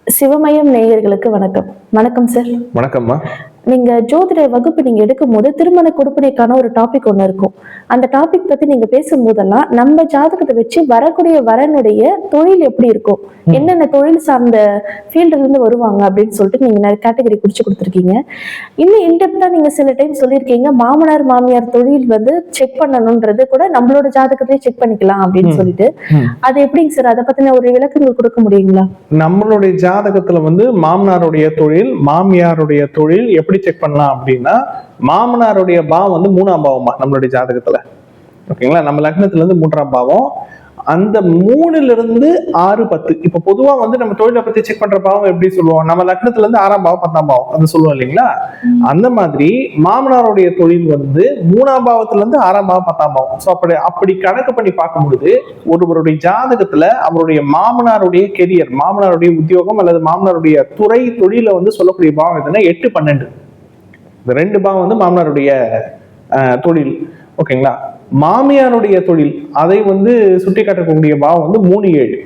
சிவமயம் நேயர்களுக்கு வணக்கம். வணக்கம் சார். வணக்கம்மா. நீங்க ஜோதிட வகுப்பு நீங்க எடுக்கும்போது திருமண கொடுப்பினைக்கான ஒரு டாபிக் ஒண்ணு இருக்கும். அந்த டாபிக் பத்தி நீங்க பேசும்போதெல்லாம் நம்ம ஜாதகத்தை வச்சு வரக்கூடிய வரனுடைய தொழில் எப்படி இருக்கும், என்னென்ன தொழில் சார்ந்த ஃபீல்டுல இருந்து வருவாங்க அப்படின்னு சொல்லிட்டு நீங்க நிறைய கேட்டகரி குறிச்சு கொடுத்துருக்கீங்க. இன்னும் இன்டெப்தா நீங்க சில டைம் சொல்லியிருக்கீங்க, மாமனார் மாமியார் தொழில் வந்து செக் பண்ணணும்ன்றது கூட நம்மளோட ஜாதகத்திலேயே செக் பண்ணிக்கலாம் அப்படின்னு சொல்லிட்டு. அது எப்படிங்க சார், அதை பத்தின ஒரு விளக்கங்கள் கொடுக்க முடியுங்களா? நம்மளுடைய ஜாதகத்துல வந்து மாமனாருடைய தொழில் மாமியாருடைய தொழில் எப்படி செக் பண்ணலாம் அப்படின்னா, மாமனாருடைய பாவம் வந்து 3ஆம் பாவமா நம்மளுடைய ஜாதகத்துல. ஓகேங்களா? நம்ம லக்னத்துல இருந்து 3ஆம் பாவம், அந்த 3ல இருந்து 6, 10. இப்ப பொதுவா வந்து நம்ம தொழிலை பத்தி செக் பண்ற பாவம் எப்படி சொல்லுவோம், நம்ம லக்னத்துல இருந்து 6ஆம் பாவம் 10ஆம் பாவம் அது சொல்லுவோம் இல்லைங்களா? அந்த மாதிரி மாமனாருடைய தொழில் வந்து 3ஆம் பாவத்துல இருந்து 6ஆம் பாவம் 10ஆம் பாவம். சோ அப்படி கணக்கு பண்ணி பார்க்கும்பொழுது ஒருவருடைய ஜாதகத்துல அவருடைய மாமனாருடைய கெரியர், மாமனாருடைய உத்தியோகம் அல்லது மாமனாருடைய துறை தொழில வந்து சொல்லக்கூடிய பாவம் எதுனா 8, 12. இந்த 2 பாவம் வந்து மாமனாருடைய தொழில். ஓகேங்களா? மாமியாருடைய தொழில் அதை வந்து சுட்டி காட்டக்கூடிய பாவம் வந்து 3, 7.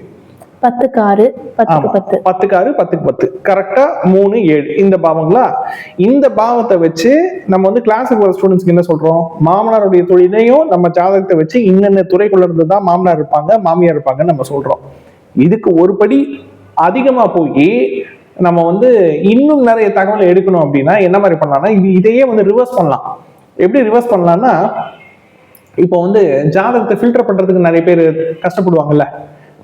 10க்கு 6, 10க்கு 10. 10க்கு 6, 10க்கு 10. கரெக்டா 3, 7 இந்த பாவங்களா? இந்த பாவத்தை வச்சு நம்ம வந்து கிளாஸுக்கு வர ஸ்டூடெண்ட்ஸ்க்கு என்ன சொல்றோம், மாமனாருடைய தொழிலையும் நம்ம ஜாதகத்தை வச்சு இன்னென்ன துறைக்குள்ள இருந்து தான் மாமனார் இருப்பாங்க மாமியார் இருப்பாங்கன்னு நம்ம சொல்றோம். இதுக்கு ஒரு படி அதிகமா போய் நம்ம வந்து இன்னும் நிறைய தகவலை எடுக்கணும் அப்படின்னா என்ன மாதிரி பண்ணலாம்னா, இதையே வந்து ரிவர்ஸ் பண்ணலாம். எப்படி ரிவர்ஸ் பண்ணலாம்னா, இப்போ வந்து ஜாதகத்தை ஃபில்டர் பண்றதுக்கு நிறைய பேர் கஷ்டப்படுவாங்கல்ல,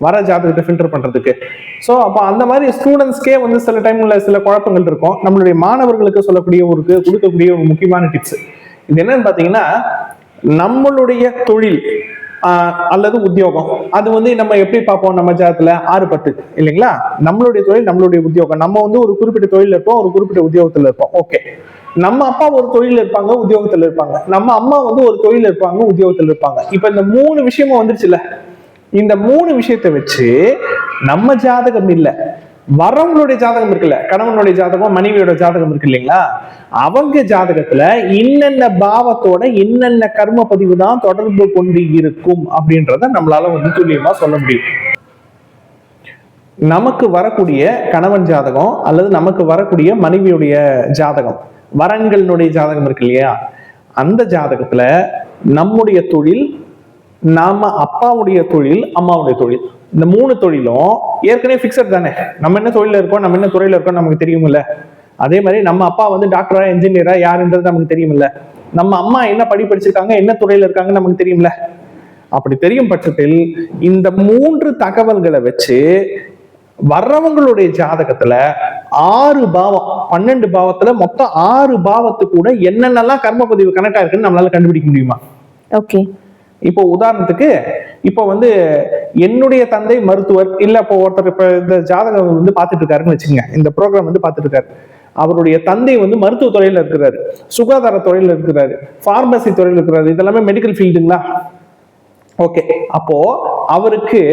வர ஜாதகத்தை ஃபில்டர் பண்றதுக்கு. ஸோ அப்போ அந்த மாதிரி ஸ்டூடெண்ட்ஸ்க்கே வந்து சில டைம்ல சில குழப்பங்கள் இருக்கும். நம்மளுடைய மாணவர்களுக்கு சொல்லக்கூடிய கொடுக்கக்கூடிய ஒரு முக்கியமான டிப்ஸ் இது என்னன்னு பாத்தீங்கன்னா, நம்மளுடைய தொழில் அல்லது உத்தியோகம் அது வந்து நம்ம எப்படி பார்ப்போம், நம்ம ஜாதகத்துல 6, 10 இல்லைங்களா? நம்மளுடைய தொழில் நம்மளுடைய உத்தியோகம், நம்ம வந்து ஒரு குறிப்பிட்ட தொழில் இருப்போம், ஒரு குறிப்பிட்ட உத்தியோகத்துல இருப்போம். ஓகே, நம்ம அப்பா ஒரு தொழில் இருப்பாங்க, உத்தியோகத்துல இருப்பாங்க. நம்ம அம்மா வந்து ஒரு தொழில் இருப்பாங்க, உத்தியோகத்துல இருப்பாங்க. இப்ப இந்த 3 விஷயமும் வந்துருச்சுல்ல, இந்த 3 விஷயத்தை வச்சு நம்ம ஜாதகம் இல்ல, வரவங்களுடைய ஜாதகம் இருக்குல்ல, கணவனுடைய ஜாதகம் மனைவியோட ஜாதகம் இருக்கு இல்லைங்களா, அவங்க ஜாதகத்துல இன்னென்ன பாவத்தோட இன்னென்ன கர்ம பதிவு தான் தொடர்பு கொண்டு இருக்கும் அப்படின்றத நம்மளால வந்து துல்லியமா சொல்ல முடியும். நமக்கு வரக்கூடிய கணவன் ஜாதகம் அல்லது நமக்கு வரக்கூடிய மனைவியுடைய ஜாதகம், வரன்களுடைய ஜாதகம் இருக்கு இல்லையா, அந்த ஜாதகத்துல நம்முடைய தொழில், நாம அப்பாவுடைய தொழில், அம்மாவுடைய தொழில், இந்த 3 தொழிலும் ஏற்கனவே பிக்சட் தானே. நம்ம என்ன தொழில இருக்கோம், நம்ம என்ன துறையில இருக்கோம் நமக்கு தெரியுமில்ல. அதே மாதிரி நம்ம அப்பா வந்து டாக்டரா என்ஜினியரா யாருன்றது நமக்கு தெரியுமில்ல. நம்ம அம்மா என்ன படிச்சிருக்காங்க, என்ன துறையில இருக்காங்க நமக்கு தெரியுமில்ல. அப்படி தெரியும் பட்சத்தில் இந்த 3 தகவல்களை வச்சு வர்றவங்களுடைய ஜாதகத்துல 6 பாவம், 12 பாவத்துல மொத்தம் 6 பாவத்து கூட என்னென்னலாம் கர்ம பதிவு கனெக்ட் ஆயிருக்குன்னு நம்மளால கண்டுபிடிக்க முடியுமா? ஓகே, இப்போ உதாரணத்துக்கு இப்போ வந்து என்னுடைய தந்தை மருத்துவர் இல்ல, இப்போ ஒருத்தர் இப்ப இந்த ஜாதகம் வந்து பாத்துட்டு இருக்காருன்னு வச்சுக்கோங்க, இந்த ப்ரோக்ராம் வந்து பாத்துட்டு இருக்காரு, அவருடைய தந்தை வந்து மருத்துவ துறையில இருக்கிறாரு, சுகாதார துறையில இருக்கிறாரு, பார்மசி துறையில இருக்கிறாரு, இதெல்லாமே மெடிக்கல் ஃபீல்டுங்களா? ஓகே, அப்போ அவருக்கு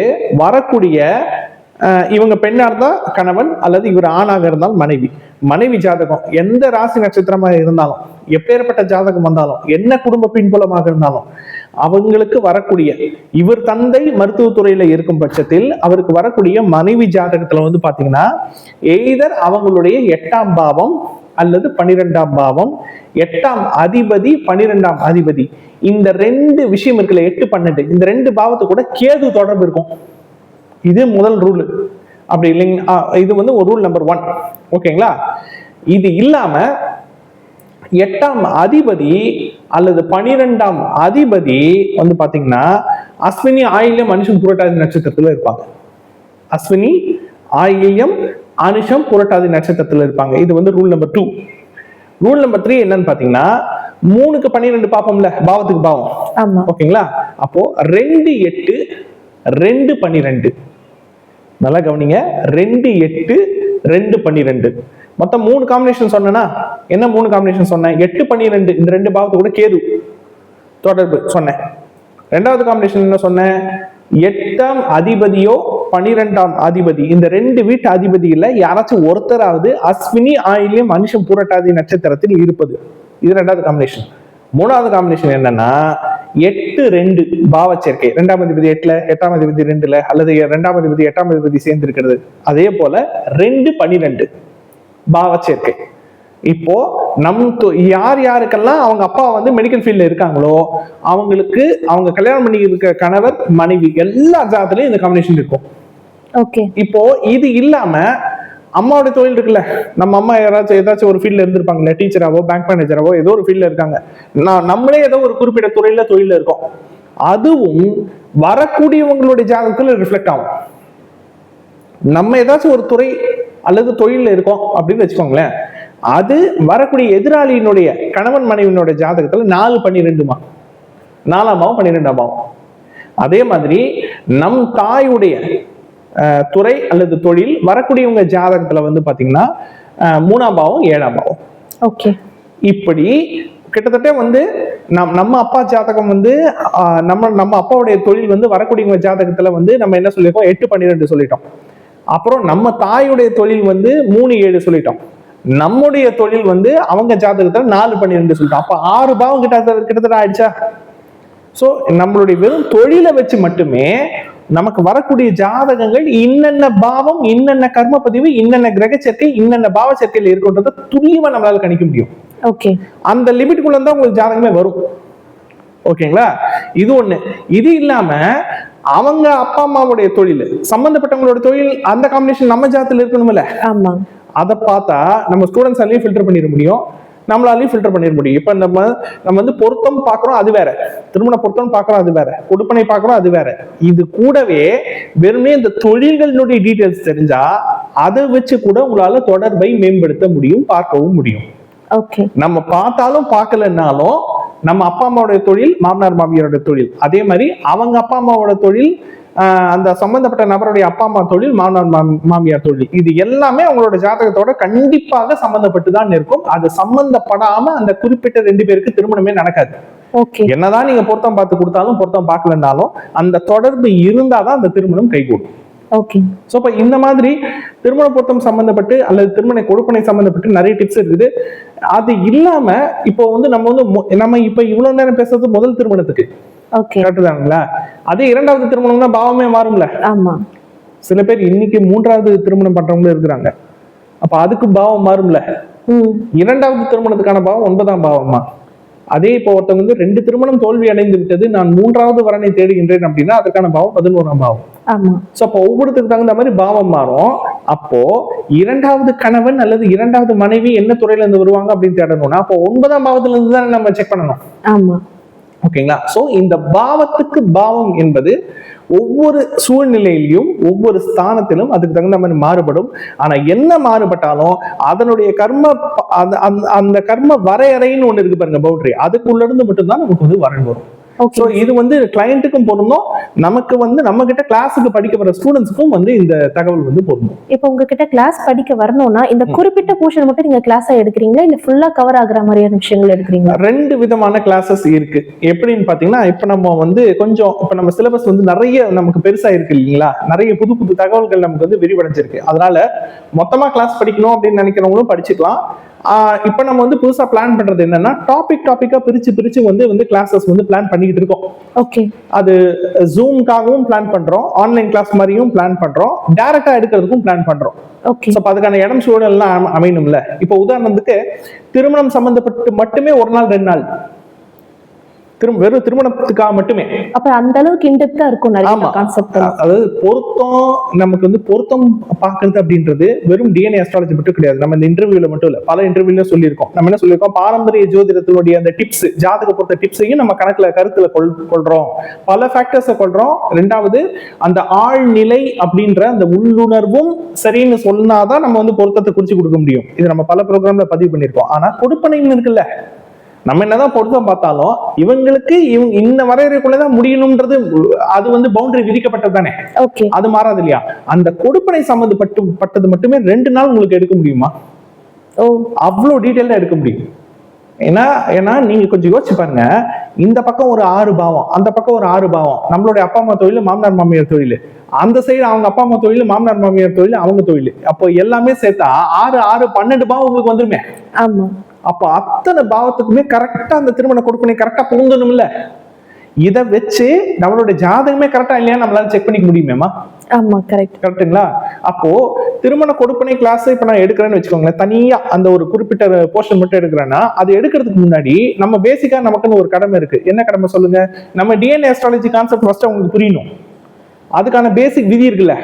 வரக்கூடிய இவங்க பெண்ணா இருந்தா கணவன் அல்லது இவர் ஆணாக இருந்தால் மனைவி, மனைவி ஜாதகம் எந்த ராசி நட்சத்திரமாக இருந்தாலும், எப்பேற்பட்ட ஜாதகம் வந்தாலும், என்ன குடும்ப பின்புலமாக இருந்தாலும், அவங்களுக்கு வரக்கூடிய இவர் தந்தை மருத்துவத்துறையில இருக்கும் பட்சத்தில் அவருக்கு வரக்கூடிய மனைவி ஜாதகத்துல வந்து பாத்தீங்கன்னா எய்தர் அவங்களுடைய 8ஆம் பாவம் அல்லது 12ஆம் பாவம், 8ஆம் அதிபதி 12ஆம் அதிபதி, இந்த 2 விஷயம் இருக்குல்ல, 8, 12, இந்த 2 பாவத்து கூட கேது தொடர்பு இருக்கும். இது முதல் ரூல். அப்படி இல்லைங்க, இது வந்து ஒரு ரூல் நம்பர் 1. ஓகேங்களா? இது இல்லாம 8ஆம் அதிபதி அல்லது 12ஆம் அதிபதி வந்து பாத்தீங்கன்னா அஸ்வினி ஆயில்யம் அனுஷம் புரட்டாதி நட்சத்திரத்துல இருப்பாங்க. அஸ்வினி ஆயில்யம் அனுஷம் புரட்டாதி நட்சத்திரத்துல இருப்பாங்க. இது வந்து ரூல் நம்பர் 2. ரூல் நம்பர் 3 என்னன்னு பாத்தீங்கன்னா 3க்கு 12 பாப்போம்ல, பாவத்துக்கு பாவம். ஓகேங்களா? அப்போ 2, 8, 2, 12. நல்லா கவனிங்க, 2, 8, 2, 12 மொத்தம் 3 காம்பினேஷன் சொன்னா என்ன? 3 காம்பினேஷன் சொன்னேன், 8, 12 இந்த 2 பாவத்து கூட கேது தொடர்பு சொன்னேன். 2வது காம்பினேஷன் என்ன சொன்னேன், 8ஆம் அதிபதியோ 12ஆம் அதிபதி, இந்த 2 வீட்டு அதிபதியில யாராச்சும் ஒருத்தராவது அஸ்வினி ஆயில்யம் அனுஷம் புரட்டாதி நட்சத்திரத்தில் இருப்பது. இது 2வது காம்பினேஷன். 3வது காம்பினேஷன் என்னன்னா 8-2 பாவ சேர்க்கை, 2ஆம் அதிபதி 8ல, 8ஆம் அதிபதி 2ல, அல்லது 2ஆம் அதிபதி 8ஆம் அதிபதி சேர்ந்து இருக்கிறது. அதே போல 2-12 பாவ சேர்க்கை. இப்போ யார் யாருக்கெல்லாம் அவங்க அப்பா வந்து மெடிக்கல் ஃபீல்ட்ல இருக்காங்களோ அவங்களுக்கு அவங்க கல்யாணம் பண்ணி இருக்க கணவர் மனைவி எல்லா ஜாதத்திலையும் இந்த காம்பினேஷன் இருக்கும். ஓகே. இப்போ இது இல்லாம அம்மாவோட தொழில் இருக்குல்ல, நம்ம அம்மா ஏதாச்சும் ஒரு ஃபீல்ட்ல இருந்திருப்பாங்கல்ல, டீச்சராவோ பேங்க் மேனேஜராவோ ஏதோ ஒரு ஃபீல்ட்ல இருக்காங்க, நம்மளே ஏதோ ஒரு குறிப்பிட்ட தொழில இருக்கோம், அதுவும் வரக்கூடியவங்களுடைய ஜாதகத்துல ரிஃப்ளெக்ட் ஆகும். நம்ம ஏதாச்சும் ஒரு துறை அல்லது தொழில இருக்கோம் அப்படின்னு வச்சுக்கோங்களேன், அது வரக்கூடிய எதிராளியினுடைய கணவன் மனைவியினுடைய ஜாதகத்துல 4-12மா, 4ஆம் பாவம் 12ஆம் பாவம். அதே மாதிரி நம் தாயுடைய துறை அல்லது தொழில் வரக்கூடியவங்க ஜாதகத்துல வந்து பாத்தீங்கன்னா 3ஆம் பாவம் 7ஆம் பாவம். ஓகே. இப்படி கிட்டத்தட்ட வந்து நம்ம அப்பா ஜாதகம் வந்து நம்ம அப்பாவுடைய தொழில் வந்து வரக்கூடியவங்க ஜாதகத்துல வந்து நம்ம என்ன சொல்லியிருக்கோம், 8-12 சொல்லிட்டோம். அப்புறம் நம்ம தாயுடைய தொழில் வந்து 3-7 சொல்லிட்டோம். நம்முடைய தொழில் வந்து அவங்க ஜாதகத்துல 4-12 சொல்லிட்டோம். அப்ப 6 பாவம் கிட்டத்தட்ட ஆயிடுச்சா? சோ நம்மளுடைய வெறும் தொழிலை வச்சு மட்டுமே நமக்கு வரக்கூடிய ஜாதகங்கள் இன்னென்ன பாவம், இன்னென்ன கர்ம பதிவு, இன்னென்ன கிரக சேர்க்கை, இன்னென்ன பாவ சேர்க்கையில் இருக்குன்றத துல்லியமா நம்மளால கணிக்க முடியும். ஓகே. அந்த லிமிட்டுக்குள்ள தான் உங்களுக்கு ஜாதகமே வரும். ஓகேங்களா? இது ஒண்ணு. இது இல்லாம அவங்க அப்பா அம்மாவுடைய தொழில் சம்பந்தப்பட்டவங்களோட தொழில் அந்த காம்பினேஷன் நம்ம ஜாதகத்துல இருக்கணும்ல. ஆமா. அதை பார்த்தா நம்ம ஸ்டூடெண்ட்ஸாலையும் ஃபில்டர் பண்ணிட முடியும், நம்மளாலையும் ஃபில்டர் பண்ணிட முடியும். இப்ப நம்ம வந்து பொருத்தம் பாக்குறோம், அது வேற. திருமண பொருத்தம் பாக்குறோம், அது வேற. கொடுப்பனை பாக்குறோம், அது வேற. இது கூடவே வெறுமே இந்த தொழில்களுடைய டீடைல்ஸ் தெரிஞ்சா அதை வச்சு கூட உங்களால தொடர்பை மேம்படுத்த முடியும், பார்க்கவும் முடியும். ஓகே. நம்ம பார்த்தாலும் பார்க்கலன்னாலும் நம்ம அப்பா அம்மாவோட தொழில், மாமனார் மாமியாரோட தொழில், அதே மாதிரி அவங்க அப்பா அம்மாவோட தொழில், அந்த சம்பந்தப்பட்ட நபருடைய அப்பா அம்மா தொழில், மாமனார் மாமியார் தொழில், இது எல்லாமே அவங்களோட ஜாதகத்தோட கண்டிப்பாக சம்பந்தப்பட்டு தான் இருக்கும். அது சம்பந்தப்படாம அந்த குறிப்பிட்ட 2 பேருக்கு திருமணமே நடக்காது. என்னதான் நீங்க பொருத்தம் பார்த்து கொடுத்தாலும் பொருத்தம் பார்க்கலன்னாலும் அந்த தொடர்பு இருந்தாதான் அந்த திருமணம் கைகூடும். சோ இப்ப இந்த மாதிரி திருமண பொருத்தம் சம்பந்தப்பட்டு அல்லது திருமண கொடுப்பனை சம்பந்தப்பட்டு நிறைய டிப்ஸ் இருக்குது. அது இல்லாம இப்போ வந்து நம்ம இப்ப இவ்வளவு நேரம் பேசுறது முதல் திருமணத்துக்கு கரெக்டுதானுங்களா? அதே 2வது திருமணம்னா பாவமே மாறும்ல. ஆமா. சில பேர் இன்னைக்கு 3வது திருமணம் பண்றவங்களும் இருக்கிறாங்க. அப்ப அதுக்கு பாவம் மாறும்ல. 2வது திருமணத்துக்கான பாவம் 9ஆம் பாவமா. அதே இப்போ ஒருத்தவங்க வந்து 2 திருமணம் தோல்வி அடைந்து விட்டது, நான் 3வது வரனை தேடுகின்றேன் அப்படின்னா அதுக்கான பாவம் 11ஆம் பாவம். சோ அப்போ ஒவ்வொருத்துக்கு தகுந்த மாதிரி பாவம் மாறும். அப்போ 2வது கணவன் அல்லது 2வது மனைவி என்ன துறையில இருந்து வருவாங்க அப்படின்னு தேடணும்னா அப்போ 9ஆம் பாவத்துல இருந்து தான் நம்ம செக் பண்ணணும். ஆமா. ஓகேங்களா? சோ இந்த பாவத்துக்கு பாவம் என்பது ஒவ்வொரு சூழ்நிலையிலும் ஒவ்வொரு ஸ்தானத்திலும் அதுக்கு தகுந்த மாதிரி மாறுபடும். ஆனா என்ன மாறுபட்டாலும் அதனுடைய கர்ம அந்த கர்ம வரையறைன்னு ஒண்ணு இருக்கு பாருங்க, பவுண்டரி, அதுக்குள்ள இருந்து மட்டும்தான் நமக்கு வந்து வரன் வரும். சோ இது வந்து கிளையண்ட்டுக்கும் பொருந்தும், நமக்கு வந்து நம்ம கிட்ட கிளாஸுக்கு படிக்க வர ஸ்டூடெண்ட்ஸ்க்கும் வந்து இந்த தகவல் வந்து பொருந்தும். இப்போ உங்ககிட்ட கிளாஸ் படிக்க வரணும்னா இந்த குறிப்பிட்ட போர்ஷன் மட்டும் நீங்க கிளாஸா எடுக்கிறீங்களா இல்ல ஃபுல்லா கவர் ஆகுற மாதிரியான விஷயங்கள் எடுக்கிறீங்களா? 2 விதமான கிளாஸஸ் இருக்கு. எப்படின்னு பாத்தீங்கன்னா, இப்ப நம்ம வந்து கொஞ்சம் இப்ப நம்ம சிலபஸ் வந்து நிறைய நமக்கு பெருசா இருக்கு இல்லைங்களா, நிறைய புது புது தகவல்கள் நமக்கு வந்து விரிவடைஞ்சிருக்கு. அதனால மொத்தமா கிளாஸ் படிக்கணும் அப்படின்னு நினைக்கிறவங்களும் படிச்சுக்கலாம். இப்ப நம்ம வந்து புதுசா பிளான் பண்றது என்னன்னா, டாபிக்கா பிரிச்சு வந்து கிளாஸஸ் வந்து பிளான் பண்ணிட்டு இருக்கோம். ஓகே. அது ஜூம்காகவும் பிளான் பண்றோம், ஆன்லைன் கிளாஸ் மாதிரியும் பிளான் பண்றோம், டைரக்டா எடுக்கிறதுக்கும் பிளான் பண்றோம். ஓகே. சோ அதுக்கான இடம் சூழல் எல்லாம் அமையணும்ல. இப்ப உதாரணத்துக்கு திருமணம் சம்பந்தப்பட்டு மட்டுமே 1 நாள் 2 நாள் வெறும் திருமணத்துக்காக மட்டுமே. அப்ப அந்த அளவுக்கு இன்டெப்தா இருக்கும் நிறைய கான்செப்ட். அதாவது பொருத்தம், நமக்கு வந்து பொருத்தம் பாக்குறது அப்படின்றது வெறும் டிஎன்ஏ அஸ்ட்ராலஜி மட்டும் கிடையாது. நம்ம இந்த இன்டர்வியூல மட்டும் இல்ல, பல இன்டர்வியூல சொல்லியிருக்கோம். நம்ம என்ன சொல்லியிருக்கோம், பாரம்பரிய ஜோதிடத்தினுடைய அந்த டிப்ஸ், ஜாதக பொறுத்த டிப்ஸையும் நம்ம கருத்துல கொள்றோம், பல ஃபேக்டர்ஸை கொள்றோம். 2வது அந்த ஆழ்நிலை அப்படின்ற அந்த உள்ளுணர்வும் சரின்னு சொன்னாதான் நம்ம வந்து பொருத்தத்தை குறிச்சு கொடுக்க முடியும். இது நம்ம பல ப்ரோக்ராம்ல பதிவு பண்ணியிருக்கோம். ஆனா கொடுப்பனைன்னு இருக்குல்ல, நம்ம என்னதான் பொருத்தம் பார்த்தாலும் இவங்களுக்கு இந்த வரையறைக்குள்ளதான் முடியணும்ன்றது, அது வந்து பவுண்டரி விதிக்கப்பட்டது தானே, அது மாறாது இல்லையா? அந்த கொடுப்பனை சம்பந்தப்பட்டது மட்டுமே 2 நாள் உங்களுக்கு எடுக்க முடியுமா? அவ்வளவு டீட்டெயிலா எடுக்க முடியும். ஏன்னா நீங்க கொஞ்சம் யோசிச்சு பாருங்க, இந்த பக்கம் ஒரு 6 பாவம், அந்த பக்கம் ஒரு 6 பாவம், நம்மளுடைய அப்பா அம்மா தொழில், மாமனார் மாமியார் தொழில், அந்த சைடு அவங்க அப்பா அம்மா தொழில், மாமனார் மாமியார் தொழில், அவங்க தொழில், அப்போ எல்லாமே சேர்த்தா 6 12 பாவம் உங்களுக்கு வந்துருமே. ஆமா. அப்ப அத்தனை பாவத்துக்குமே கரெக்டா அந்த திருமண கொடுப்பனை கரெக்டா பொருந்தணும்ல. இதை வச்சு நம்மளோட ஜாதகமே கரெக்டா இல்லையா நம்மளால செக் பண்ணிக்க முடியுமேமா? ஆமா, கரெக்ட். கரெக்டுங்களா? அப்போ திருமண கொடுப்பனை கிளாஸ் இப்ப நான் எடுக்கிறேன்னு வச்சுக்கோங்களேன், தனியா அந்த ஒரு குறிப்பிட்ட போர்ஷன் மட்டும் எடுக்கிறேன்னா, அது எடுக்கிறதுக்கு முன்னாடி நம்ம பேசிக்கா நமக்குன்னு ஒரு கடமை இருக்கு. என்ன கடமை சொல்லுங்க? நம்ம டிஎன்ஏ அஸ்ட்ராலஜி கான்செப்ட் ஃபர்ஸ்ட் உங்களுக்கு புரியணும். அதுக்கான பேசிக் விதி இருக்குல்ல,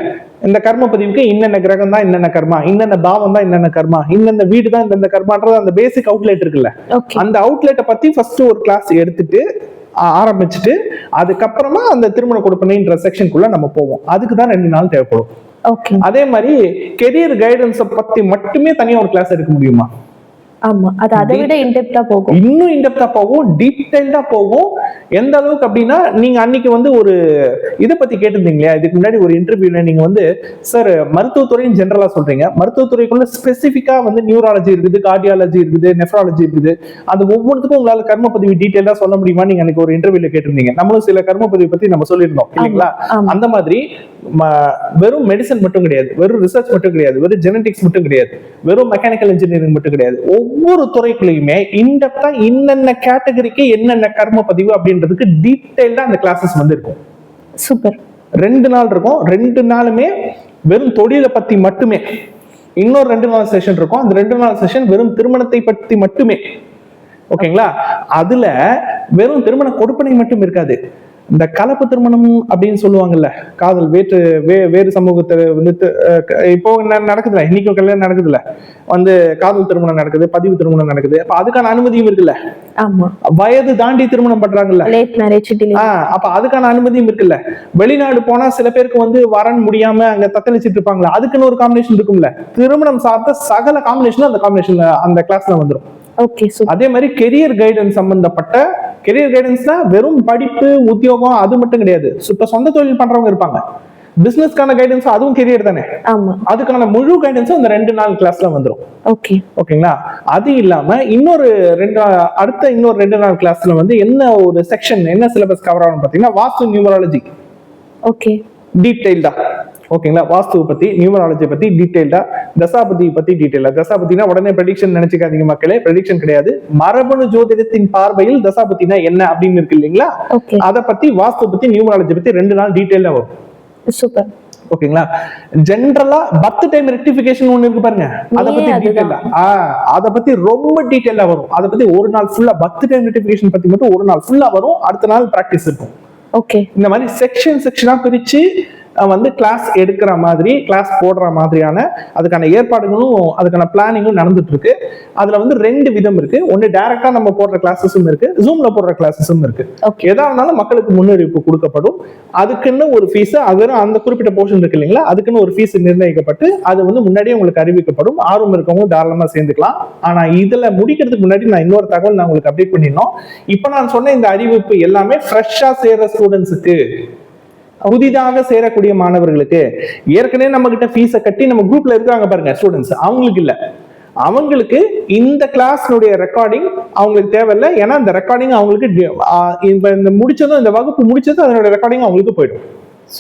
இந்த கர்ம பதிவுக்கு இன்னென்ன கிரகம் தான் இன்னென்ன கர்மா, இன்னென்ன பாவம் தான் இன்னென்ன கர்மா, இன்னென்ன வீடு தான் இந்த கர்மான்றது அந்த பேசிக் அவுட்லெட் இருக்குல்ல, அந்த அவுட்லெட்டை பத்தி ஃபர்ஸ்ட் ஒரு கிளாஸ் எடுத்துட்டு ஆரம்பிச்சுட்டு அதுக்கப்புறமா அந்த திருமண கொடுப்பனைன்ற செக்ஷனுக்குள்ள நம்ம போவோம். அதுக்கு தான் 2 நாள் தேவைப்படும். அதே மாதிரி கெரியர் கைடன்ஸை பத்தி மட்டுமே தனியா ஒரு கிளாஸ் எடுக்க முடியுமா? ஆமா, அது அதை விட இன்டெப்தா போகும், இன்னும் இன்டெப்தா போகும், டீடைல்டா போகும். எந்த அளவுக்கு அப்படின்னா, நீங்க அன்னைக்கு வந்து ஒரு இதை பத்தி கேட்டிருந்தீங்களா, இதுக்கு முன்னாடி ஒரு இன்டர்வியூல நீங்க வந்து சார் மருத்துவத்துறைன்னு ஜெனரலா சொல்றீங்க, மருத்துவத்துறைக்குள்ள ஸ்பெசிபிக்கா வந்து நியூராலஜி இருக்குது, கார்டியாலஜி இருக்குது, நெஃப்ராலஜி இருக்குது, அது ஒவ்வொன்றுக்கும் உங்களால கர்ம பதிவு டீடைலா சொல்ல முடியுமா நீங்க அன்னைக்கு ஒரு இன்டர்வியூல கேட்டிருந்தீங்க. நம்மளும் சில கர்ம பதிவு பத்தி நம்ம சொல்லியிருந்தோம் இல்லைங்களா? அந்த மாதிரி வெறும் மெடிசன் மட்டும் கிடையாது, வெறும் ரிசர்ச் மட்டும் கிடையாது, வெறும் ஜெனடிக்ஸ் மட்டும் கிடையாது, வெறும் மெக்கானிக்கல் இன்ஜினியரிங் மட்டும் கிடையாது. ஒவ்வொரு துறைக்குள்ளயுமே இன்டெப்தா என்னென்ன கேட்டகரிக்கு என்னென்ன கர்ம பதிவு அப்படின்றதுக்கு டீடைல்டா அந்த கிளாஸஸ் வந்து இருக்கும். சூப்பர். 2 நாள் இருக்கும். 2 நாளுமே வெறும் தொழிலை பத்தி மட்டுமே. இன்னொரு 2 நாள் செஷன் இருக்கும். அந்த 2 நாள் செஷன் வெறும் திருமணத்தை பத்தி மட்டுமே. ஓகேங்களா? அதுல வெறும் திருமண கொடுப்பனை மட்டும் இருக்காது. இந்த கலப்பு திருமணம் அப்படின்னு சொல்லுவாங்கல்ல, காதல் வேறு சமூகத்தை வந்து இப்போ நடக்குதுல, இன்னைக்கும் கல்யாணம் நடக்குதுல, வந்து காதல் திருமணம் நடக்குது, பதிவு திருமணம் நடக்குது. அப்ப அதுக்கான அனுமதியும் இருக்குல்ல. ஆமா, வயது தாண்டி திருமணம் பண்றாங்கல்ல, லேட் மேரேஜ் டிலே. அப்ப அதுக்கான அனுமதியும் இருக்குல்ல. வெளிநாடு போனா சில பேருக்கு வந்து வரன் முடியாம அங்க தத்தளிச்சிட்டு இருப்பாங்களா, அதுக்குன்னு ஒரு காம்பினேஷன் இருக்கும்ல. திருமணம் சார்ந்த சகல காம்பினேஷன் அந்த காம்பினேஷன்ல அந்த கிளாஸ்ல வந்துடும். அதே மாதிரி கெரியர் கைடன்ஸ் சம்பந்தப்பட்ட கெரியர் கைடன்ஸ்னா வெறும் படிப்பு உத்தியோகம் அது மட்டும் கிடையாது. இப்ப சொந்த தொழில் பண்றவங்க இருப்பாங்க, பிசினஸ்க்கான கைடன்ஸ் அதுவும் கெரியர் தானே. அதுக்கான முழு கைடன்ஸும் இந்த 2 நாள் கிளாஸ்ல வந்துடும். ஓகேங்களா? அது இல்லாம இன்னொரு 2 நாள் கிளாஸ்ல வந்து என்ன ஒரு செக்ஷன், என்ன சிலபஸ் கவர் ஆகும் பாத்தீங்கன்னா, வாஸ்து நியூமராலஜி டீடைல்டா. ஓகேங்களா? வாஸ்துவை பத்தி, நியூமராலஜி பத்தி டீடைல்டா, தசாபதி பத்தி டீடைல்டா. தசாபதினா உடனே ப்ரெடிக்ஷன் நினைச்சுக்காதீங்க மக்களே, ப்ரெடிக்ஷன் கிடையாது. மரபணு ஜோதிடத்தின் பார்வையில் தசாபதினா என்ன அப்படின்னு இருக்கு இல்லைங்களா, அதை பத்தி, வாஸ்து பத்தி, நியூமராலஜி பத்தி 2 நாள் டீடைல்டா வரும். சூப்பர். ஓகேங்களா? ஜெனரலா பர்த் டைம் ரெக்டிஃபிகேஷன் ஒன்னு இருக்கு பாருங்க, அத பத்தி டீடைலா, அத பத்தி ரொம்ப டீடைலா வரும். அத பத்தி ஒரு நாள் ஃபுல்லா பர்த் டைம் ரெக்டிஃபிகேஷன் பத்தி மட்டும் ஒரு நாள் ஃபுல்லா வரும். அடுத்த நாள் பிராக்டிஸ் இருக்கும். இந்த மாதிரி செக்ஷனா பிரிச்சு வந்து கிளாஸ் எடுக்கிற மாதிரி, கிளாஸ் போடுற மாதிரியான அதுக்கான ஏற்பாடுகளும் அதுக்கான பிளானிங்கும் நடந்துட்டு இருக்கு. அதுல வந்து 2 விதம் இருக்கு. ஒன்னு டைரக்டா நம்ம போடுற கிளாஸஸும் இருக்கு, ஜூம்ல போடுற கிளாஸஸும் இருக்கு. எதா இருந்தாலும் மக்களுக்கு முன்னறிவிப்பு கொடுக்கப்படும். அதுக்குன்னு ஒரு ஃபீஸ், அது அந்த குறிப்பிட்ட போர்ஷன் இருக்கு இல்லைங்களா, அதுக்குன்னு ஒரு ஃபீஸ் நிர்ணயிக்கப்பட்டு அது வந்து முன்னாடியே உங்களுக்கு அறிவிக்கப்படும். ஆர்வம் இருக்கவங்க தாராளமா சேர்ந்துக்கலாம். ஆனா இதுல முடிக்கிறதுக்கு முன்னாடி நான் இன்னொரு தகவல் நான் உங்களுக்கு அப்டேட் பண்ணிடணும். இப்ப நான் சொன்ன இந்த அறிவிப்பு எல்லாமே ஃப்ரெஷ்ஷா சேர்ற ஸ்டூடெண்ட்ஸுக்கு, புதிதாக சேரக்கூடிய மாணவர்களுக்கு. ஏற்கனவே நம்ம கிட்ட ஃபீஸை கட்டி நம்ம குரூப்ல இருக்காங்க பாருங்க ஸ்டூடெண்ட்ஸ், அவங்களுக்கு இல்ல. அவங்களுக்கு இந்த கிளாஸ்னுடைய ரெக்கார்டிங் அவங்களுக்கு தேவையில்லை. ஏன்னா இந்த ரெக்கார்டிங் அவங்களுக்கு இந்த முடிச்சதும், இந்த வகுப்பு முடிச்சதும் அதனுடைய ரெக்கார்டிங் அவங்களுக்கு போயிடும்.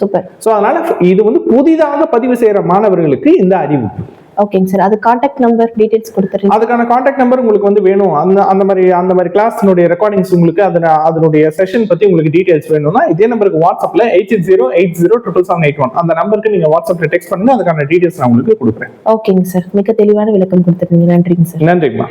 சூப்பர். சோ அதனால இது வந்து புதிதாக பதிவு செய்யற மாணவர்களுக்கு இந்த அறிவிப்பு. ஓகேங்க சார். அது கான்டாக்ட் நம்பர் டீடைல்ஸ் கொடுத்துறீங்க. அதுக்கான கான்டாக்ட் நம்பர் உங்களுக்கு வந்து வேணும். அந்த மாதிரி கிளாஸ்னுடைய ரெக்கார்டிங்ஸ் உங்களுக்கு, அதனுடைய செஷன் பத்தி உங்களுக்கு டீடைல்ஸ் வேணும்னா இதே நம்பருக்கு வாட்ஸ்அப்ல 8680807781 அந்த நம்பருக்கு நீங்க வாட்ஸ்அப்ல டெக்ஸ்ட் பண்ணுங்க. அதுக்கான டீடைல்ஸ் நான் உங்களுக்கு கொடுக்குறேன். ஓகேங்க சார். மிக தெளிவான விளக்கம் கொடுத்துருக்கீங்க. நன்றிங்க சார். நன்றிங்கம்மா.